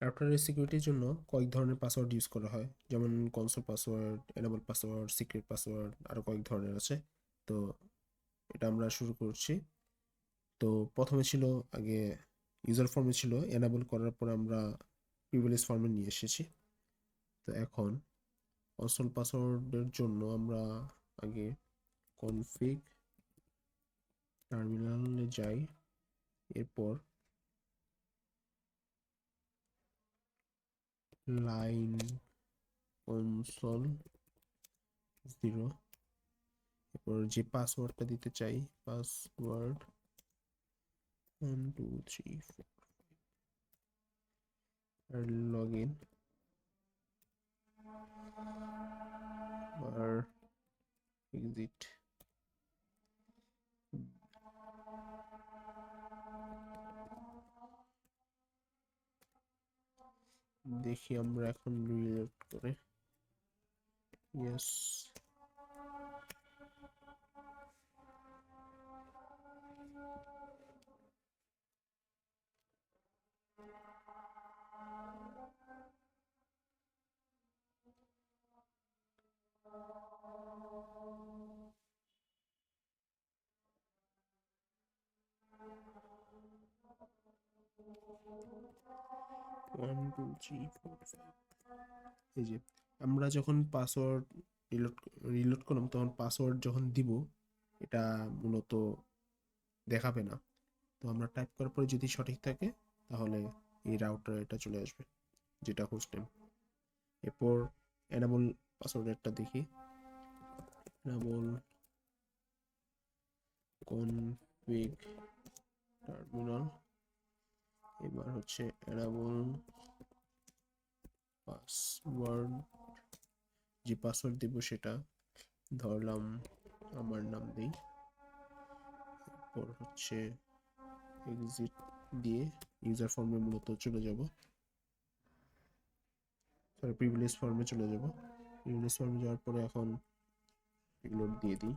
রাউটারের সিকিউরিটির জন্য কয়েক ধরনের পাসওয়ার্ড ইউজ করা হয়, যেমন console password, enable password, secret password, আরও কয়েক ধরনের আছে। তো এটা আমরা শুরু করছি। তো প্রথমে ছিল, আগে ইউজার ফর্মে ছিল, এনেবল করার পর আমরা প্রিভিলেজ ফর্মে নিয়ে এসেছি। তো এখন কনসোল পাসওয়ার্ডের জন্য আমরা আগে কনফিগ টার্মিনালে যাই, এরপর লাইন কনসোল 0, এরপর যে পাসওয়ার্ডটা দিতে চাই, পাসওয়ার্ড 1 2 3 4, আর লগ ইন, আর এক্সিট। দেখি আমরা এখন রিলোড করে। ইয়েস। 1 2 3 4 5। এই যে আমরা যখন পাসওয়ার্ড রিলোড রিলোড করলাম, তখন পাসওয়ার্ড যখন দিব, এটা মূলত দেখাবে না। তো আমরা টাইপ করার পরে যদি সঠিক থাকে, তাহলে এই রাউটারে এটা চলে আসবে, যেটা হোস্ট নেম। এরপর এনাবল পাসওয়ার্ডেরটা দেখি। এনাবল কনফিগ টার্মিনাল, এবার হচ্ছে এনাবল পাসওয়ার্ড, যে পাসওয়ার্ড দিব সেটা ধরলাম আমার নাম দিই। এরপর হচ্ছে এক্সিট দিয়ে ইউজার ফর্মে মূলত চলে যাব, সরি প্রিভিলেজ ফর্মে চলে যাব। প্রিভিলেজ ফর্মে যাওয়ার পরে এখন রিলোড দিয়ে দিই।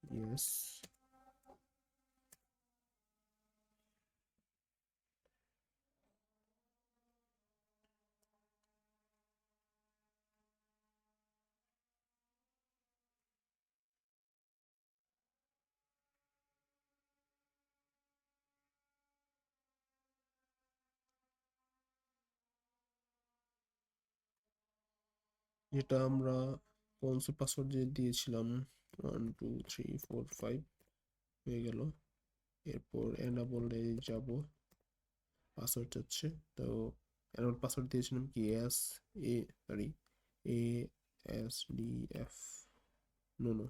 ইয়েস। যেটা আমরা কনসোল পাসওয়ার্ড যে দিয়েছিলাম, 1 2 3 4 5 হয়ে গেল। এরপর এনাবলে যাব, পাসওয়ার্ড চাচ্ছে। তো এনাবল পাসওয়ার্ড দিয়েছিলাম কি, S A sorry A S D F, no no,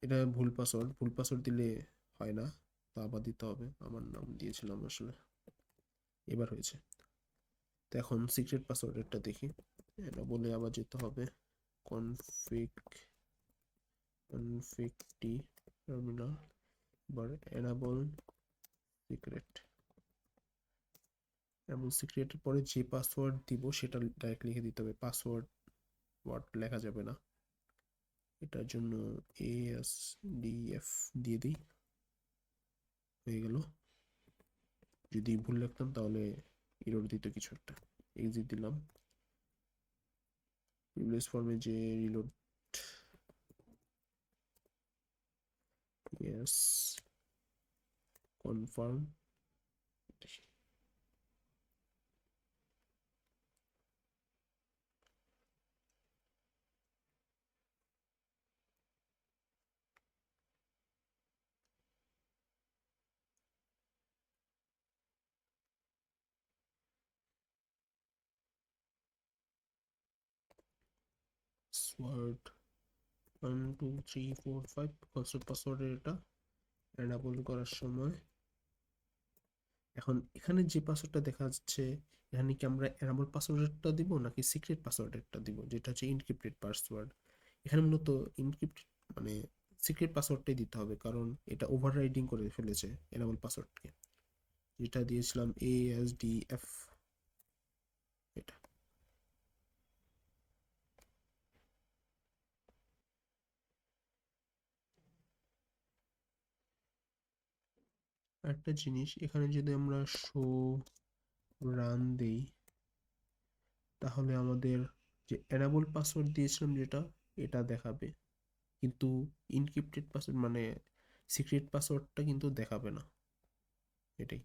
এটা ভুল পাসওয়ার্ড। ভুল পাসওয়ার্ড দিলে হয় না, তা আবার দিতে হবে। আমার নাম দিয়েছিলাম আসলে, এবার হয়েছে। তো এখন সিক্রেট পাসওয়ার্ডেরটা দেখি। এটা বলে আবার যেতে হবে কনফিগ কনফিগ টি টার্মিনাল, এবার এনাবল সিক্রেট। এবং সিক্রেটের পরে যে পাসওয়ার্ড দিব সেটা ডাইরেক্ট লিখে দিতে হবে, পাসওয়ার্ড ওয়ার্ড লেখা যাবে না। এটার জন্য ASDF দিয়ে দিই, হয়ে গেল। যদি ভুল লিখতাম তাহলে এরর দিত কিছু একটা। এক্সিট দিলাম। প্রিভিয়াস ফর্মে যে reload, yes, confirm. Password 1 2 3 4 5 console পাসওয়ার্ডের এটা এনাবল করার সময়। এখন এখানে যে পাসওয়ার্ডটা দেখা যাচ্ছে, এখানে কি আমরা এনাবল পাসওয়ার্ডটা দিব নাকি সিক্রেট পাসওয়ার্ডেরটা দিব, যেটা হচ্ছে ইনক্রিপ্টেড পাসওয়ার্ড? এখানে মূলত ইনক্রিপ্টেড মানে সিক্রেট পাসওয়ার্ডটাই দিতে হবে, কারণ এটা ওভাররাইডিং করে ফেলেছে এনাবল পাসওয়ার্ডকে, যেটা দিয়েছিলাম ASDF, এটা। একটা জিনিস এখানে যদি আমরা শো রান দেই তাহলে আমাদের যে এনাবল পাসওয়ার্ড দিয়েছিলাম যেটা এটা দেখাবে, কিন্তু ইনক্রিপ্টেড পাসওয়ার্ড মানে সিক্রেট পাসওয়ার্ডটা কিন্তু দেখাবে না। এটাই।